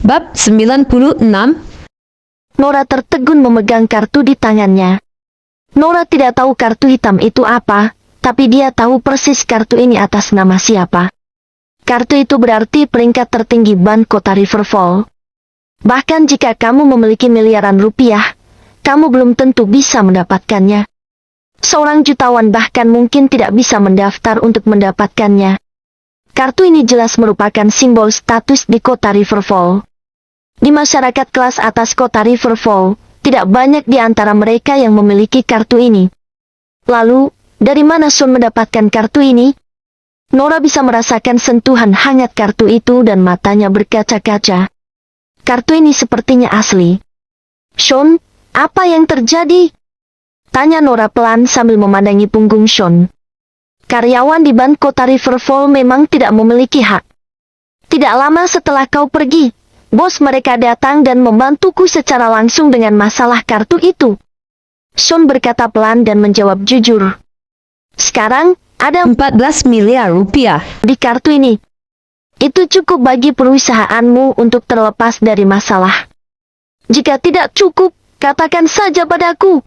Bab 96. Nora tertegun memegang kartu di tangannya. Nora tidak tahu kartu hitam itu apa, tapi dia tahu persis kartu ini atas nama siapa. Kartu itu berarti peringkat tertinggi band kota Riverfall. Bahkan jika kamu memiliki miliaran rupiah, kamu belum tentu bisa mendapatkannya. Seorang jutawan bahkan mungkin tidak bisa mendaftar untuk mendapatkannya. Kartu ini jelas merupakan simbol status di kota Riverfall. Di masyarakat kelas atas kota Riverfall, tidak banyak di antara mereka yang memiliki kartu ini. Lalu, dari mana Sean mendapatkan kartu ini? Nora bisa merasakan sentuhan hangat kartu itu dan matanya berkaca-kaca. Kartu ini sepertinya asli. Sean, apa yang terjadi? Tanya Nora pelan sambil memandangi punggung Sean. Karyawan di band kota Riverfall memang tidak memiliki hak. Tidak lama setelah kau pergi, bos mereka datang dan membantuku secara langsung dengan masalah kartu itu. Sean berkata pelan dan menjawab jujur. Sekarang, ada 14 miliar rupiah. di kartu ini. Itu cukup bagi perusahaanmu untuk terlepas dari masalah. Jika tidak cukup, katakan saja padaku.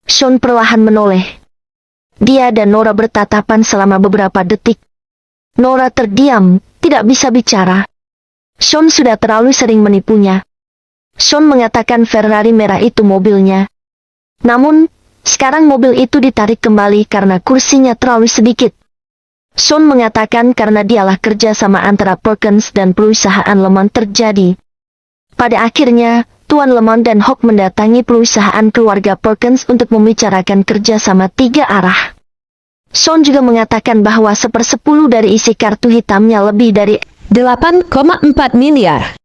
Sean perlahan menoleh. Dia dan Nora bertatapan selama beberapa detik. Nora terdiam, tidak bisa bicara. Sean sudah terlalu sering menipunya. Sean mengatakan Ferrari merah itu mobilnya. Namun, sekarang mobil itu ditarik kembali karena kursinya terlalu sedikit. Sean mengatakan karena dialah kerjasama antara Perkins dan perusahaan Lemon terjadi. Pada akhirnya, Tuan Lemon dan Hawk mendatangi perusahaan keluarga Perkins untuk membicarakan kerjasama 3 arah. Sean juga mengatakan bahwa 1/10 dari isi kartu hitamnya lebih dari 8,4 miliar.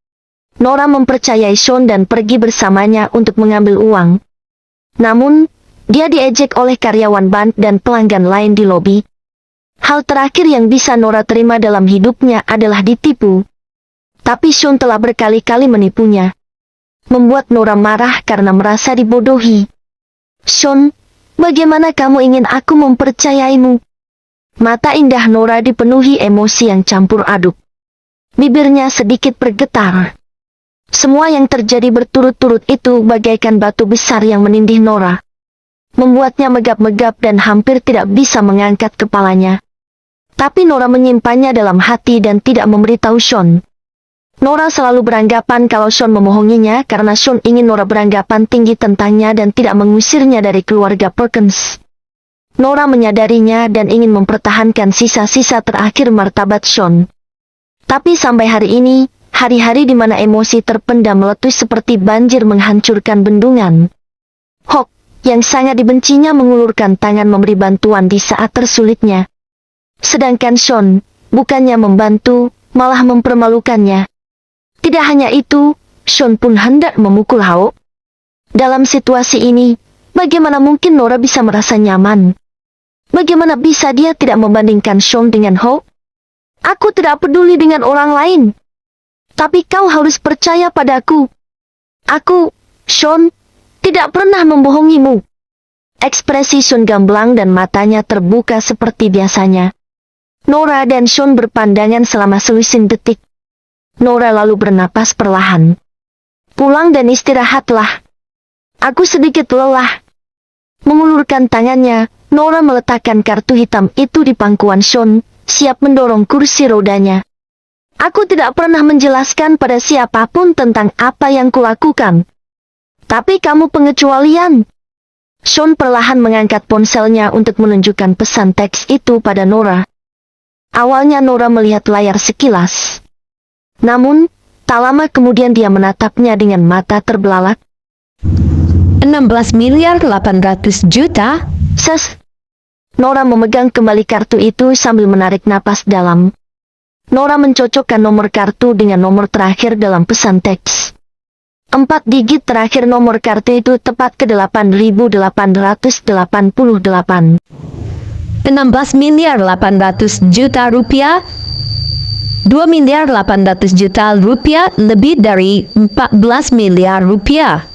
Nora mempercayai Sean dan pergi bersamanya untuk mengambil uang. Namun, dia diejek oleh karyawan band dan pelanggan lain di lobi. Hal terakhir yang bisa Nora terima dalam hidupnya adalah ditipu. Tapi Sean telah berkali-kali menipunya. Membuat Nora marah karena merasa dibodohi. Sean, bagaimana kamu ingin aku mempercayaimu? Mata indah Nora dipenuhi emosi yang campur aduk. Bibirnya sedikit bergetar. Semua yang terjadi berturut-turut itu bagaikan batu besar yang menindih Nora. Membuatnya megap-megap dan hampir tidak bisa mengangkat kepalanya. Tapi Nora menyimpannya dalam hati dan tidak memberitahu Sean. Nora selalu beranggapan kalau Sean memohonginya karena Sean ingin Nora beranggapan tinggi tentangnya dan tidak mengusirnya dari keluarga Perkins. Nora menyadarinya dan ingin mempertahankan sisa-sisa terakhir martabat Sean. Tapi sampai hari ini, hari-hari di mana emosi terpendam meletus seperti banjir menghancurkan bendungan. Hawk, yang sangat dibencinya mengulurkan tangan memberi bantuan di saat tersulitnya. Sedangkan Sean, bukannya membantu, malah mempermalukannya. Tidak hanya itu, Sean pun hendak memukul Hawk. Dalam situasi ini, bagaimana mungkin Nora bisa merasa nyaman? Bagaimana bisa dia tidak membandingkan Sean dengan Hawk? Aku tidak peduli dengan orang lain. Tapi kau harus percaya padaku. Aku, Sean, tidak pernah membohongimu. Ekspresi Sean gamblang dan matanya terbuka seperti biasanya. Nora dan Sean berpandangan selama selusin detik. Nora lalu bernapas perlahan. Pulang dan istirahatlah. Aku sedikit lelah. Mengulurkan tangannya, Nora meletakkan kartu hitam itu di pangkuan Sean, siap mendorong kursi rodanya. Aku tidak pernah menjelaskan pada siapapun tentang apa yang kulakukan. Tapi kamu pengecualian. Sean perlahan mengangkat ponselnya untuk menunjukkan pesan teks itu pada Nora. Awalnya Nora melihat layar sekilas. Namun, tak lama kemudian dia menatapnya dengan mata terbelalak. 16 miliar 800 juta. Nora memegang kembali kartu itu sambil menarik napas dalam. Nora mencocokkan nomor kartu dengan nomor terakhir dalam pesan teks. 4 digit terakhir nomor kartu itu tepat ke 8.888. 16 miliar 800 juta rupiah. 2 miliar 800 juta rupiah, lebih dari 14 miliar rupiah.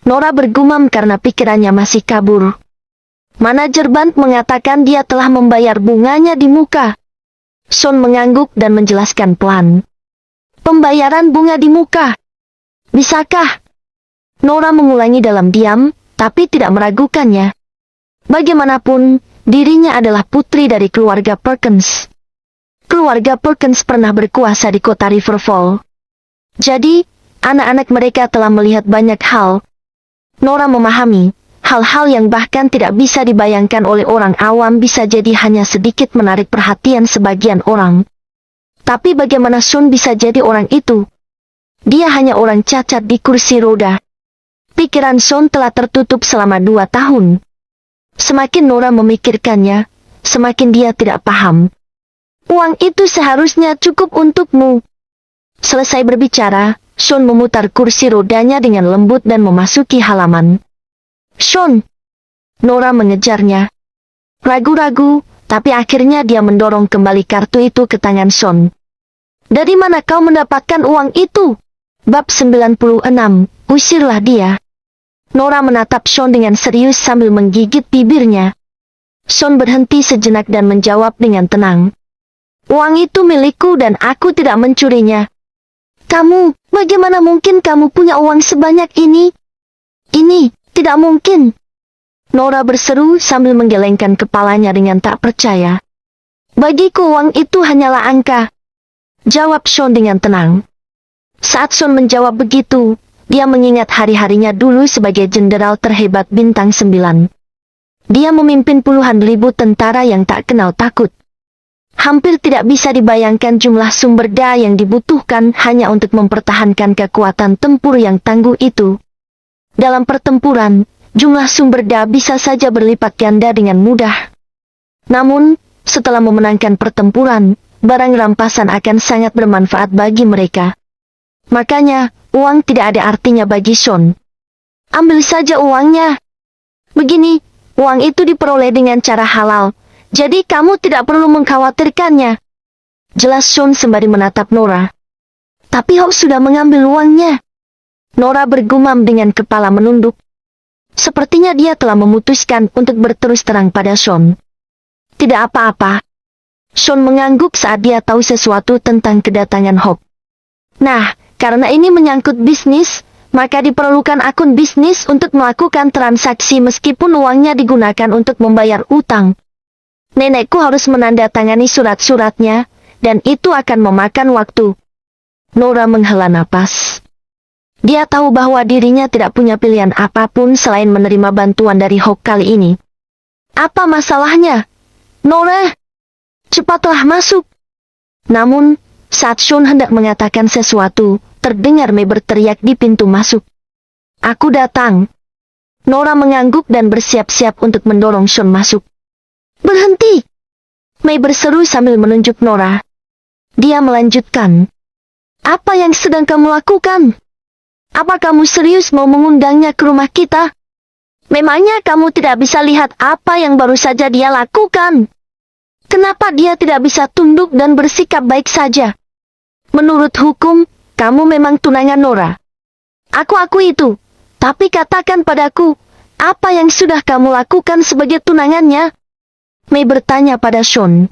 Nora bergumam karena pikirannya masih kabur. Manajer band mengatakan dia telah membayar bunganya di muka. Sean mengangguk dan menjelaskan pelan. Pembayaran bunga di muka. Bisakah? Nora mengulangi dalam diam, tapi tidak meragukannya. Bagaimanapun, dirinya adalah putri dari keluarga Perkins. Keluarga Perkins pernah berkuasa di kota Riverfall. Jadi, anak-anak mereka telah melihat banyak hal. Nora memahami, hal-hal yang bahkan tidak bisa dibayangkan oleh orang awam bisa jadi hanya sedikit menarik perhatian sebagian orang. Tapi bagaimana Sean bisa jadi orang itu? Dia hanya orang cacat di kursi roda. Pikiran Sean telah tertutup selama 2 tahun. Semakin Nora memikirkannya, semakin dia tidak paham. Uang itu seharusnya cukup untukmu. Selesai berbicara, Sean memutar kursi rodanya dengan lembut dan memasuki halaman. Sean! Nora mengejarnya. Ragu-ragu, tapi akhirnya dia mendorong kembali kartu itu ke tangan Sean. Dari mana kau mendapatkan uang itu? Bab 96, usirlah dia. Nora menatap Sean dengan serius sambil menggigit bibirnya. Sean berhenti sejenak dan menjawab dengan tenang. Uang itu milikku dan aku tidak mencurinya. Kamu, bagaimana mungkin kamu punya uang sebanyak ini? Ini, tidak mungkin. Nora berseru sambil menggelengkan kepalanya dengan tak percaya. Bagiku uang itu hanyalah angka. Jawab Sean dengan tenang. Saat Sean menjawab begitu, dia mengingat hari-harinya dulu sebagai jenderal terhebat bintang 9. Dia memimpin puluhan ribu tentara yang tak kenal takut. Hampir tidak bisa dibayangkan jumlah sumber daya yang dibutuhkan hanya untuk mempertahankan kekuatan tempur yang tangguh itu. Dalam pertempuran, jumlah sumber daya bisa saja berlipat ganda dengan mudah. Namun, setelah memenangkan pertempuran, barang rampasan akan sangat bermanfaat bagi mereka. Makanya, uang tidak ada artinya bagi Sean. Ambil saja uangnya. Begini, uang itu diperoleh dengan cara halal, jadi kamu tidak perlu mengkhawatirkannya. Jelas Sean sembari menatap Nora. Tapi Hope sudah mengambil uangnya. Nora bergumam dengan kepala menunduk. Sepertinya dia telah memutuskan untuk berterus terang pada Sean. Tidak apa-apa. Sean mengangguk saat dia tahu sesuatu tentang kedatangan Hope. Nah, karena ini menyangkut bisnis, maka diperlukan akun bisnis untuk melakukan transaksi meskipun uangnya digunakan untuk membayar utang. Nenekku harus menandatangani surat-suratnya, dan itu akan memakan waktu. Nora menghela napas. Dia tahu bahwa dirinya tidak punya pilihan apapun selain menerima bantuan dari Hope kali ini. Apa masalahnya? Nora, cepatlah masuk. Namun, saat Sean hendak mengatakan sesuatu, terdengar Mei berteriak di pintu masuk. Aku datang. Nora mengangguk dan bersiap-siap untuk mendorong Sean masuk. Berhenti! Mei berseru sambil menunjuk Nora. Dia melanjutkan. Apa yang sedang kamu lakukan? Apa kamu serius mau mengundangnya ke rumah kita? Memangnya kamu tidak bisa lihat apa yang baru saja dia lakukan? Kenapa dia tidak bisa tunduk dan bersikap baik saja? Menurut hukum, kamu memang tunangan Nora. Aku akui itu, tapi katakan padaku, apa yang sudah kamu lakukan sebagai tunangannya? Mei bertanya pada Sean.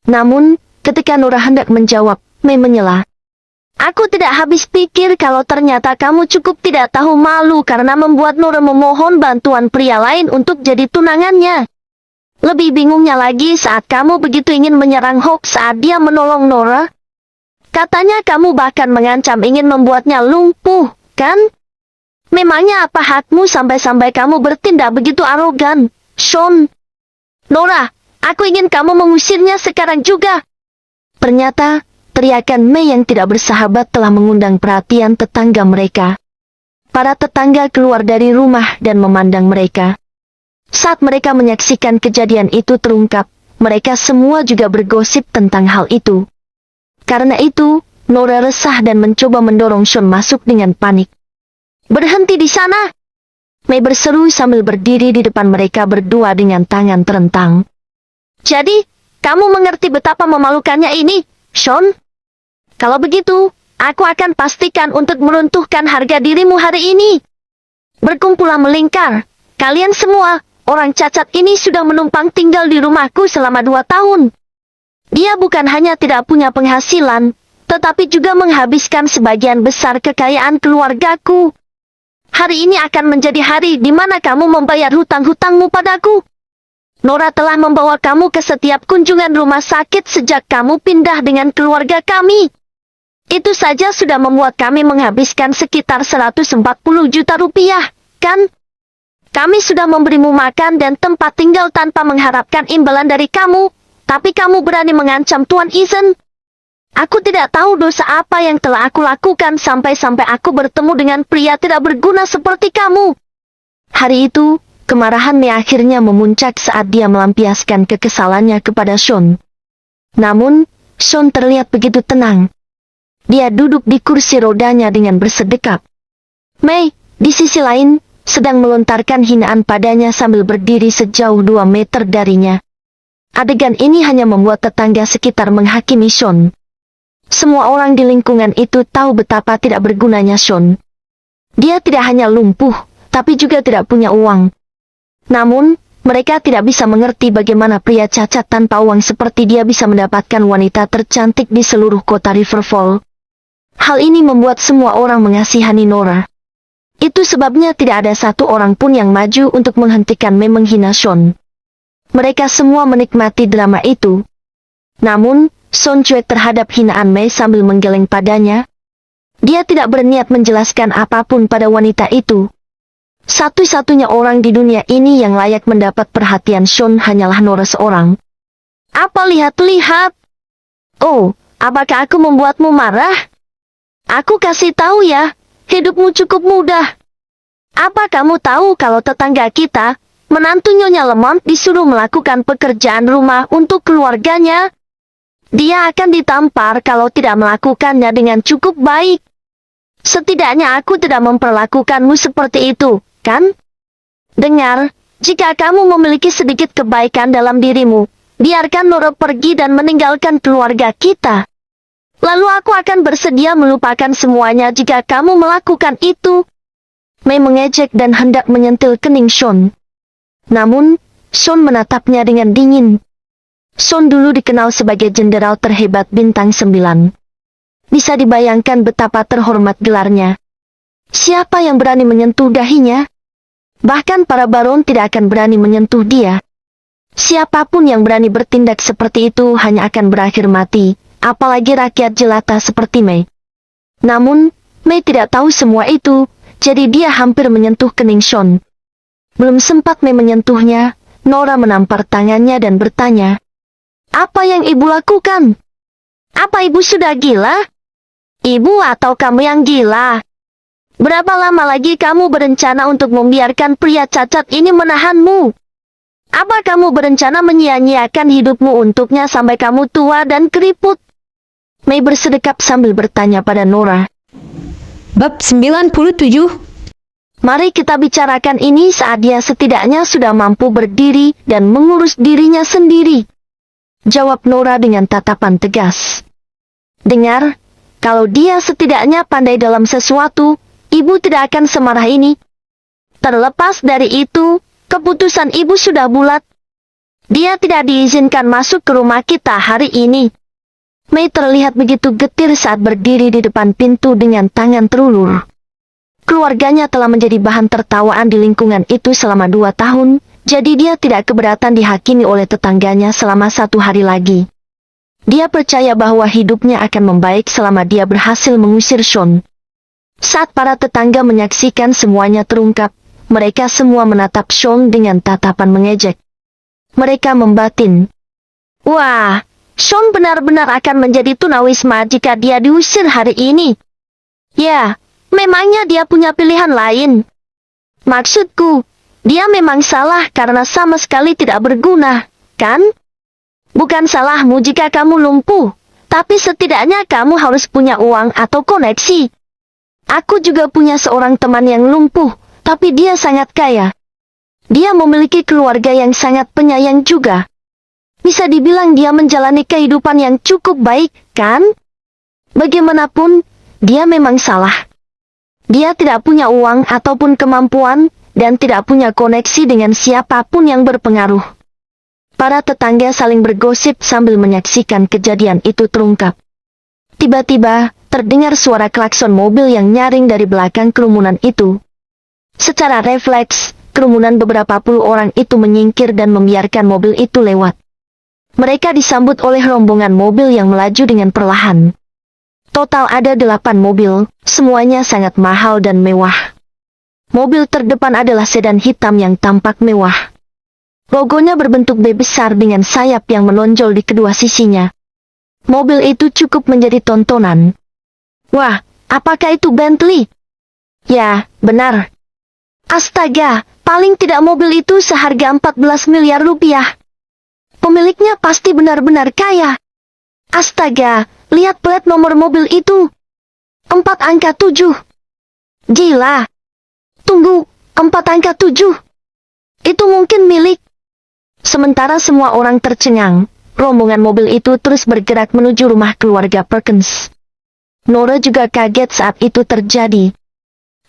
Namun, ketika Nora hendak menjawab, Mei menyela. Aku tidak habis pikir kalau ternyata kamu cukup tidak tahu malu karena membuat Nora memohon bantuan pria lain untuk jadi tunangannya. Lebih bingungnya lagi saat kamu begitu ingin menyerang Hope saat dia menolong Nora. Katanya kamu bahkan mengancam ingin membuatnya lumpuh, kan? Memangnya apa hakmu sampai-sampai kamu bertindak begitu arogan, Sean? Nora, aku ingin kamu mengusirnya sekarang juga. Ternyata, teriakan Mei yang tidak bersahabat telah mengundang perhatian tetangga mereka. Para tetangga keluar dari rumah dan memandang mereka. Saat mereka menyaksikan kejadian itu terungkap, mereka semua juga bergosip tentang hal itu. Karena itu, Nora resah dan mencoba mendorong Sean masuk dengan panik. Berhenti di sana! Mei berseru sambil berdiri di depan mereka berdua dengan tangan terentang. Jadi, kamu mengerti betapa memalukannya ini, Sean? Kalau begitu, aku akan pastikan untuk meruntuhkan harga dirimu hari ini. Berkumpullah melingkar. Kalian semua, orang cacat ini sudah menumpang tinggal di rumahku selama 2 tahun. Dia bukan hanya tidak punya penghasilan, tetapi juga menghabiskan sebagian besar kekayaan keluargaku. Hari ini akan menjadi hari di mana kamu membayar hutang-hutangmu padaku. Nora telah membawa kamu ke setiap kunjungan rumah sakit sejak kamu pindah dengan keluarga kami. Itu saja sudah membuat kami menghabiskan sekitar 140 juta rupiah, kan? Kami sudah memberimu makan dan tempat tinggal tanpa mengharapkan imbalan dari kamu, tapi kamu berani mengancam Tuan Isen. Aku tidak tahu dosa apa yang telah aku lakukan sampai-sampai aku bertemu dengan pria tidak berguna seperti kamu. Hari itu, kemarahan Mei akhirnya memuncak saat dia melampiaskan kekesalannya kepada Sean. Namun, Sean terlihat begitu tenang. Dia duduk di kursi rodanya dengan bersedekap. Mei, di sisi lain, sedang melontarkan hinaan padanya sambil berdiri sejauh 2 meter darinya. Adegan ini hanya membuat tetangga sekitar menghakimi Sean. Semua orang di lingkungan itu tahu betapa tidak bergunanya Sean. Dia tidak hanya lumpuh, tapi juga tidak punya uang. Namun, mereka tidak bisa mengerti bagaimana pria cacat tanpa uang seperti dia bisa mendapatkan wanita tercantik di seluruh kota Riverfall. Hal ini membuat semua orang mengasihani Nora. Itu sebabnya tidak ada satu orang pun yang maju untuk menghentikan Mei menghina Sean. Mereka semua menikmati drama itu. Namun, Sean cuek terhadap hinaan Mei sambil menggeleng padanya. Dia tidak berniat menjelaskan apapun pada wanita itu. Satu-satunya orang di dunia ini yang layak mendapat perhatian Sean hanyalah Nora seorang. Apa lihat-lihat? Oh, apakah aku membuatmu marah? Aku kasih tahu ya. Hidupmu cukup mudah. Apa kamu tahu kalau tetangga kita, menantu Nyonya Lemon disuruh melakukan pekerjaan rumah untuk keluarganya? Dia akan ditampar kalau tidak melakukannya dengan cukup baik. Setidaknya aku tidak memperlakukanmu seperti itu, kan? Dengar, jika kamu memiliki sedikit kebaikan dalam dirimu, biarkan Nora pergi dan meninggalkan keluarga kita. Lalu aku akan bersedia melupakan semuanya jika kamu melakukan itu. Mei mengejek dan hendak menyentil kening Sean. Namun, Sean menatapnya dengan dingin. Sean dulu dikenal sebagai jenderal terhebat bintang 9. Bisa dibayangkan betapa terhormat gelarnya. Siapa yang berani menyentuh dahinya? Bahkan para baron tidak akan berani menyentuh dia. Siapapun yang berani bertindak seperti itu hanya akan berakhir mati. Apalagi rakyat jelata seperti Mei. Namun, Mei tidak tahu semua itu, jadi dia hampir menyentuh kening Sean. Belum sempat Mei menyentuhnya, Nora menampar tangannya dan bertanya, "Apa yang ibu lakukan? Apa ibu sudah gila? Ibu atau kamu yang gila? Berapa lama lagi kamu berencana untuk membiarkan pria cacat ini menahanmu? Apa kamu berencana menyia-nyiakan hidupmu untuknya sampai kamu tua dan keriput?" Mei bersedekap sambil bertanya pada Nora. Bab 97. Mari kita bicarakan ini saat dia setidaknya sudah mampu berdiri dan mengurus dirinya sendiri. Jawab Nora dengan tatapan tegas. Dengar, kalau dia setidaknya pandai dalam sesuatu, ibu tidak akan semarah ini. Terlepas dari itu, keputusan ibu sudah bulat. Dia tidak diizinkan masuk ke rumah kita hari ini. Mei terlihat begitu getir saat berdiri di depan pintu dengan tangan terulur. Keluarganya telah menjadi bahan tertawaan di lingkungan itu selama 2 tahun, jadi dia tidak keberatan dihakimi oleh tetangganya selama 1 hari lagi. Dia percaya bahwa hidupnya akan membaik selama dia berhasil mengusir Sean. Saat para tetangga menyaksikan semuanya terungkap, mereka semua menatap Sean dengan tatapan mengejek. Mereka membatin, "Wah, Sean benar-benar akan menjadi tunawisma jika dia diusir hari ini. Ya, memangnya dia punya pilihan lain. Maksudku, dia memang salah karena sama sekali tidak berguna, kan? Bukan salahmu jika kamu lumpuh, tapi setidaknya kamu harus punya uang atau koneksi. Aku juga punya seorang teman yang lumpuh, tapi dia sangat kaya. Dia memiliki keluarga yang sangat penyayang juga. Bisa dibilang dia menjalani kehidupan yang cukup baik, kan? Bagaimanapun, dia memang salah. Dia tidak punya uang ataupun kemampuan, dan tidak punya koneksi dengan siapapun yang berpengaruh." Para tetangga saling bergosip sambil menyaksikan kejadian itu terungkap. Tiba-tiba, terdengar suara klakson mobil yang nyaring dari belakang kerumunan itu. Secara refleks, kerumunan beberapa puluh orang itu menyingkir dan membiarkan mobil itu lewat. Mereka disambut oleh rombongan mobil yang melaju dengan perlahan. Total ada 8 mobil, semuanya sangat mahal dan mewah. Mobil terdepan adalah sedan hitam yang tampak mewah. Logonya berbentuk B besar dengan sayap yang menonjol di kedua sisinya. Mobil itu cukup menjadi tontonan. Wah, apakah itu Bentley? Ya, benar. Astaga, paling tidak mobil itu seharga 14 miliar rupiah. Pemiliknya pasti benar-benar kaya. Astaga, lihat plat nomor mobil itu. 4 angka 7. Gila. Tunggu, 4 angka 7. Itu mungkin milik. Sementara semua orang tercengang, rombongan mobil itu terus bergerak menuju rumah keluarga Perkins. Nora juga kaget saat itu terjadi.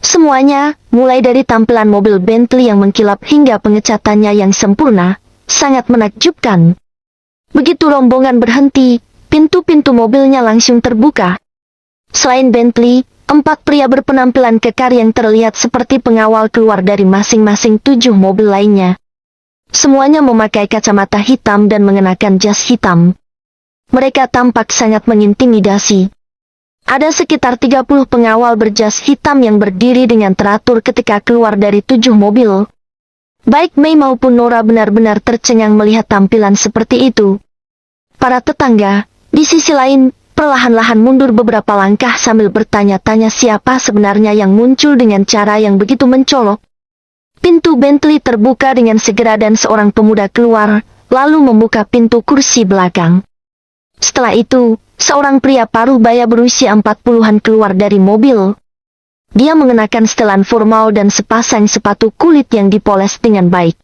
Semuanya, mulai dari tampilan mobil Bentley yang mengkilap hingga pengecatannya yang sempurna, sangat menakjubkan. Begitu rombongan berhenti, pintu-pintu mobilnya langsung terbuka. Selain Bentley, 4 pria berpenampilan kekar yang terlihat seperti pengawal keluar dari masing-masing 7 mobil lainnya. Semuanya memakai kacamata hitam dan mengenakan jas hitam. Mereka tampak sangat mengintimidasi. Ada sekitar 30 pengawal berjas hitam yang berdiri dengan teratur ketika keluar dari 7 mobil. Baik Mei maupun Nora benar-benar tercengang melihat tampilan seperti itu. Para tetangga, di sisi lain, perlahan-lahan mundur beberapa langkah sambil bertanya-tanya siapa sebenarnya yang muncul dengan cara yang begitu mencolok. Pintu Bentley terbuka dengan segera dan seorang pemuda keluar, lalu membuka pintu kursi belakang. Setelah itu, seorang pria paruh baya berusia 40-an keluar dari mobil. Dia mengenakan setelan formal dan sepasang sepatu kulit yang dipoles dengan baik.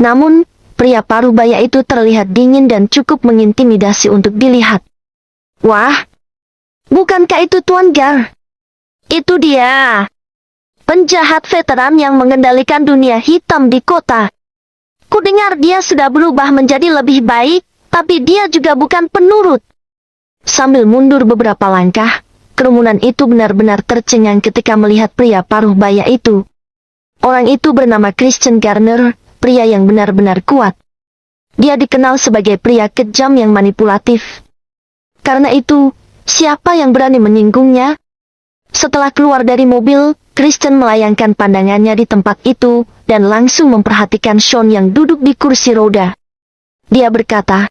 Namun, pria paruh baya itu terlihat dingin dan cukup mengintimidasi untuk dilihat. Wah, bukankah itu Tuan Gar? Itu dia. Penjahat veteran yang mengendalikan dunia hitam di kota. Kudengar dia sudah berubah menjadi lebih baik, tapi dia juga bukan penurut. Sambil mundur beberapa langkah, kerumunan itu benar-benar tercengang ketika melihat pria paruh baya itu. Orang itu bernama Christian Garner, pria yang benar-benar kuat. Dia dikenal sebagai pria kejam yang manipulatif. Karena itu, siapa yang berani menyinggungnya? Setelah keluar dari mobil, Christian melayangkan pandangannya di tempat itu, dan langsung memperhatikan Sean yang duduk di kursi roda. Dia berkata,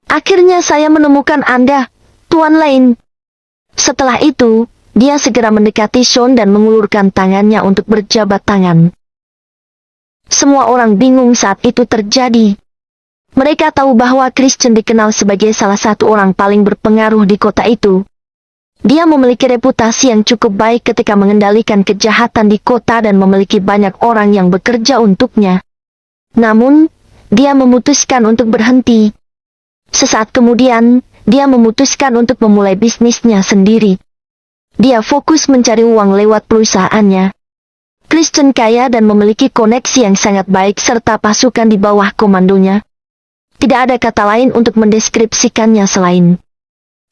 "Akhirnya saya menemukan Anda, Tuan Lane." Setelah itu, dia segera mendekati Sean dan mengulurkan tangannya untuk berjabat tangan. Semua orang bingung saat itu terjadi. Mereka tahu bahwa Christian dikenal sebagai salah satu orang paling berpengaruh di kota itu. Dia memiliki reputasi yang cukup baik ketika mengendalikan kejahatan di kota dan memiliki banyak orang yang bekerja untuknya. Namun, dia memutuskan untuk berhenti. Sesaat kemudian, dia memutuskan untuk memulai bisnisnya sendiri. Dia fokus mencari uang lewat perusahaannya. Christian kaya dan memiliki koneksi yang sangat baik serta pasukan di bawah komandonya. Tidak ada kata lain untuk mendeskripsikannya selain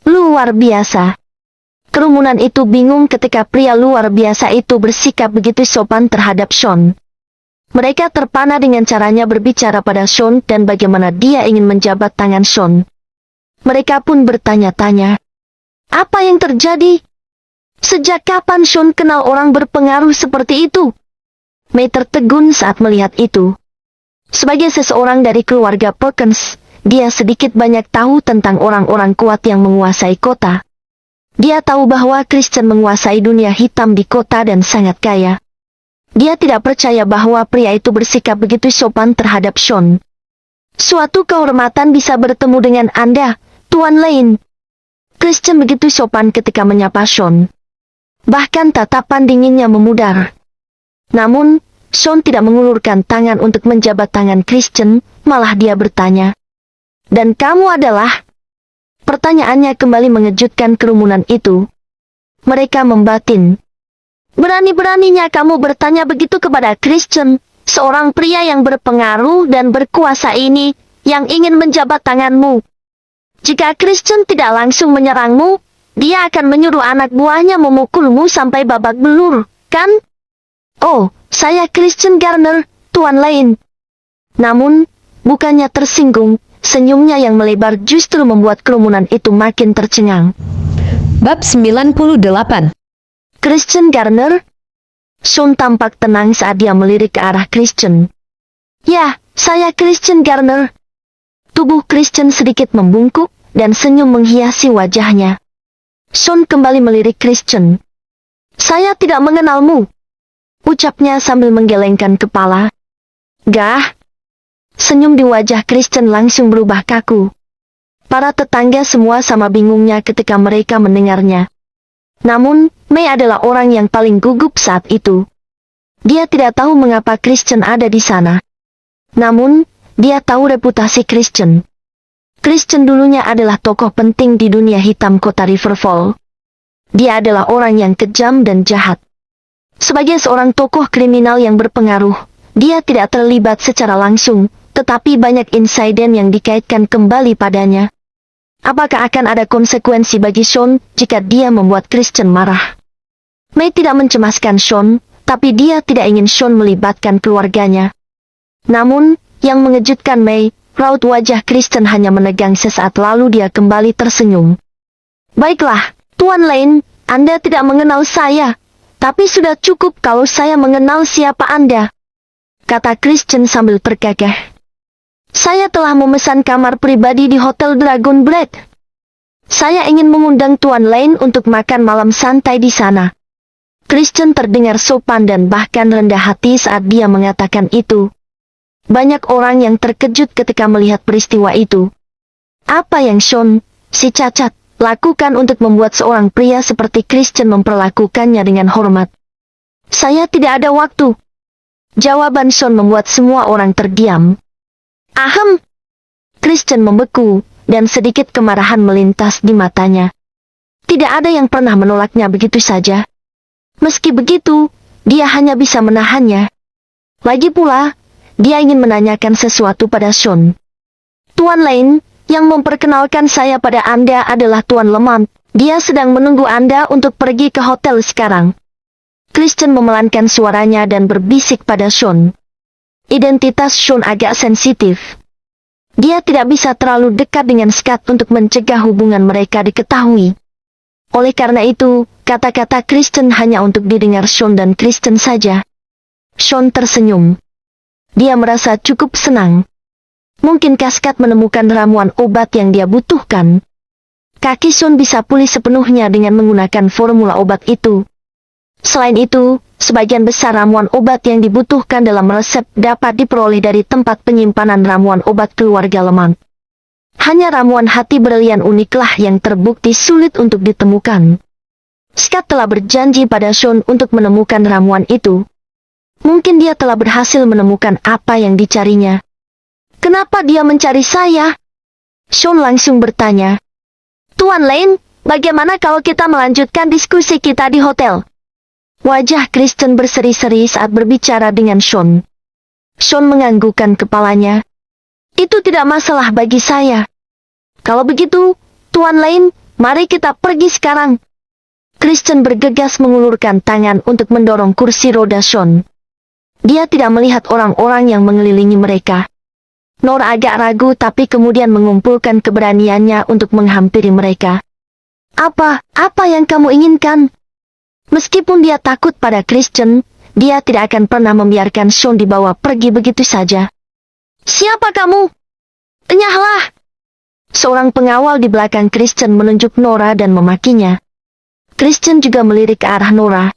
luar biasa. Kerumunan itu bingung ketika pria luar biasa itu bersikap begitu sopan terhadap Sean. Mereka terpana dengan caranya berbicara pada Sean dan bagaimana dia ingin menjabat tangan Sean. Mereka pun bertanya-tanya, apa yang terjadi? Sejak kapan Sean kenal orang berpengaruh seperti itu? Mei tertegun saat melihat itu. Sebagai seseorang dari keluarga Perkins, dia sedikit banyak tahu tentang orang-orang kuat yang menguasai kota. Dia tahu bahwa Christian menguasai dunia hitam di kota dan sangat kaya. Dia tidak percaya bahwa pria itu bersikap begitu sopan terhadap Sean. Suatu kehormatan bisa bertemu dengan Anda, Tuan Lane. Christian begitu sopan ketika menyapa Sean. Bahkan tatapan dinginnya memudar. Namun, Sean tidak mengulurkan tangan untuk menjabat tangan Christian, malah dia bertanya, "Dan kamu adalah?" Pertanyaannya kembali mengejutkan kerumunan itu. Mereka membatin. "Berani-beraninya kamu bertanya begitu kepada Christian, seorang pria yang berpengaruh dan berkuasa ini, yang ingin menjabat tanganmu. Jika Christian tidak langsung menyerangmu, dia akan menyuruh anak buahnya memukulmu sampai babak belur, kan? Oh, saya Christian Garner, Tuan Lane. Namun, bukannya tersinggung, senyumnya yang melebar justru membuat kerumunan itu makin tercengang. Bab 98. Christian Garner? Sean tampak tenang saat dia melirik ke arah Christian. Ya, saya Christian Garner. Tubuh Christian sedikit membungkuk, dan senyum menghiasi wajahnya. Sean kembali melirik Christian. Saya tidak mengenalmu, ucapnya sambil menggelengkan kepala. Gah. Senyum di wajah Christian langsung berubah kaku. Para tetangga semua sama bingungnya ketika mereka mendengarnya. Namun, May adalah orang yang paling gugup saat itu. Dia tidak tahu mengapa Christian ada di sana. Namun, dia tahu reputasi Christian. Christian dulunya adalah tokoh penting di dunia hitam kota Riverfall. Dia adalah orang yang kejam dan jahat. Sebagai seorang tokoh kriminal yang berpengaruh, dia tidak terlibat secara langsung, tetapi banyak insiden yang dikaitkan kembali padanya. Apakah akan ada konsekuensi bagi Sean jika dia membuat Christian marah? May tidak mencemaskan Sean, tapi dia tidak ingin Sean melibatkan keluarganya. Namun, yang mengejutkan May, raut wajah Christian hanya menegang sesaat lalu dia kembali tersenyum. Baiklah, Tuan Lane, Anda tidak mengenal saya, tapi sudah cukup kalau saya mengenal siapa Anda, kata Christian sambil terkekeh. Saya telah memesan kamar pribadi di Hotel Dragon Bread. Saya ingin mengundang Tuan Lane untuk makan malam santai di sana. Christian terdengar sopan dan bahkan rendah hati saat dia mengatakan itu. Banyak orang yang terkejut ketika melihat peristiwa itu. Apa yang Sean, si cacat, lakukan untuk membuat seorang pria seperti Christian memperlakukannya dengan hormat? Saya tidak ada waktu. Jawaban Sean membuat semua orang terdiam. Ahem. Christian membeku, dan sedikit kemarahan melintas di matanya. Tidak ada yang pernah menolaknya begitu saja. Meski begitu, dia hanya bisa menahannya. Lagi pula, dia ingin menanyakan sesuatu pada Sean. Tuan Lane, yang memperkenalkan saya pada Anda adalah Tuan Lemont. Dia sedang menunggu Anda untuk pergi ke hotel sekarang. Christian memelankan suaranya dan berbisik pada Sean. Identitas Sean agak sensitif. Dia tidak bisa terlalu dekat dengan Scott untuk mencegah hubungan mereka diketahui. Oleh karena itu, kata-kata Christian hanya untuk didengar Sean dan Christian saja. Sean tersenyum. Dia merasa cukup senang. Mungkinkah Scott menemukan ramuan obat yang dia butuhkan? Kaki Sean bisa pulih sepenuhnya dengan menggunakan formula obat itu. Selain itu, sebagian besar ramuan obat yang dibutuhkan dalam resep dapat diperoleh dari tempat penyimpanan ramuan obat keluarga Lemont. Hanya ramuan hati berlian uniklah yang terbukti sulit untuk ditemukan. Scott telah berjanji pada Sean untuk menemukan ramuan itu. Mungkin dia telah berhasil menemukan apa yang dicarinya. Kenapa dia mencari saya? Sean langsung bertanya. Tuan Lane, bagaimana kalau kita melanjutkan diskusi kita di hotel? Wajah Christian berseri-seri saat berbicara dengan Sean. Sean menganggukkan kepalanya. Itu tidak masalah bagi saya. Kalau begitu, Tuan Lane, mari kita pergi sekarang. Christian bergegas mengulurkan tangan untuk mendorong kursi roda Sean. Dia tidak melihat orang-orang yang mengelilingi mereka. Nora agak ragu tapi kemudian mengumpulkan keberaniannya untuk menghampiri mereka. Apa yang kamu inginkan? Meskipun dia takut pada Christian, dia tidak akan pernah membiarkan Sean dibawa pergi begitu saja. Siapa kamu? Enyahlah! Seorang pengawal di belakang Christian menunjuk Nora dan memakinya. Christian juga melirik ke arah Nora.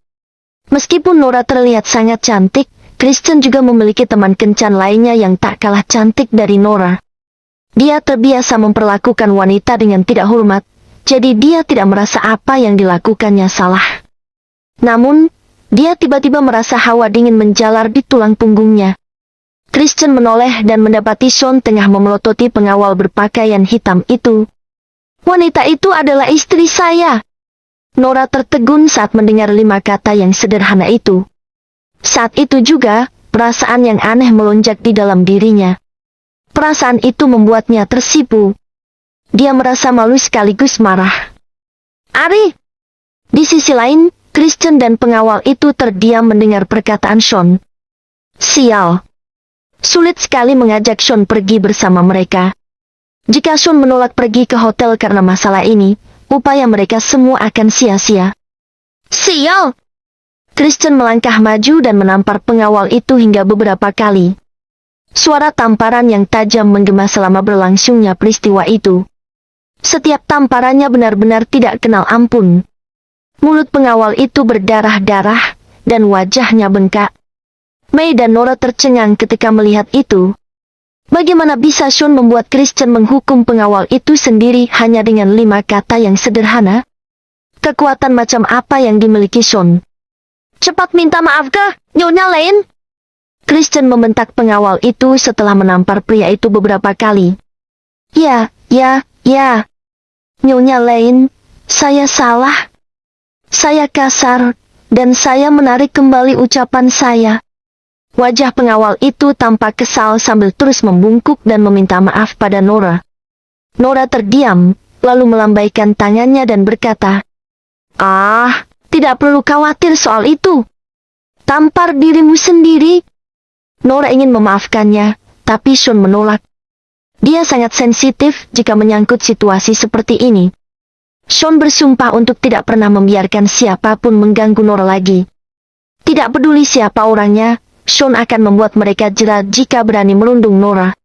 Meskipun Nora terlihat sangat cantik, Christian juga memiliki teman kencan lainnya yang tak kalah cantik dari Nora. Dia terbiasa memperlakukan wanita dengan tidak hormat, jadi dia tidak merasa apa yang dilakukannya salah. Namun, dia tiba-tiba merasa hawa dingin menjalar di tulang punggungnya. Christian menoleh dan mendapati Sean tengah memelototi pengawal berpakaian hitam itu. Wanita itu adalah istri saya. Nora tertegun saat mendengar 5 kata yang sederhana itu. Saat itu juga, perasaan yang aneh melonjak di dalam dirinya. Perasaan itu membuatnya tersipu. Dia merasa malu sekaligus marah. Ari! Di sisi lain, Christian dan pengawal itu terdiam mendengar perkataan Sean. Sial. Sulit sekali mengajak Sean pergi bersama mereka. Jika Sean menolak pergi ke hotel karena masalah ini, upaya mereka semua akan sia-sia. Sial! Christian melangkah maju dan menampar pengawal itu hingga beberapa kali. Suara tamparan yang tajam menggema selama berlangsungnya peristiwa itu. Setiap tamparannya benar-benar tidak kenal ampun. Mulut pengawal itu berdarah-darah, dan wajahnya bengkak. Mei dan Nora tercengang ketika melihat itu. Bagaimana bisa Sean membuat Christian menghukum pengawal itu sendiri hanya dengan 5 kata yang sederhana? Kekuatan macam apa yang dimiliki Sean? Cepat minta maaf ke Nyonya Lane! Christian membentak pengawal itu setelah menampar pria itu beberapa kali. Ya. Nyonya Lane, saya salah. Saya kasar, dan saya menarik kembali ucapan saya. Wajah pengawal itu tampak kesal sambil terus membungkuk dan meminta maaf pada Nora. Nora terdiam, lalu melambaikan tangannya dan berkata, tidak perlu khawatir soal itu. Tampar dirimu sendiri. Nora ingin memaafkannya, tapi Sean menolak. Dia sangat sensitif jika menyangkut situasi seperti ini. Sean bersumpah untuk tidak pernah membiarkan siapapun mengganggu Nora lagi. Tidak peduli siapa orangnya, Sean akan membuat mereka jera jika berani merundung Nora.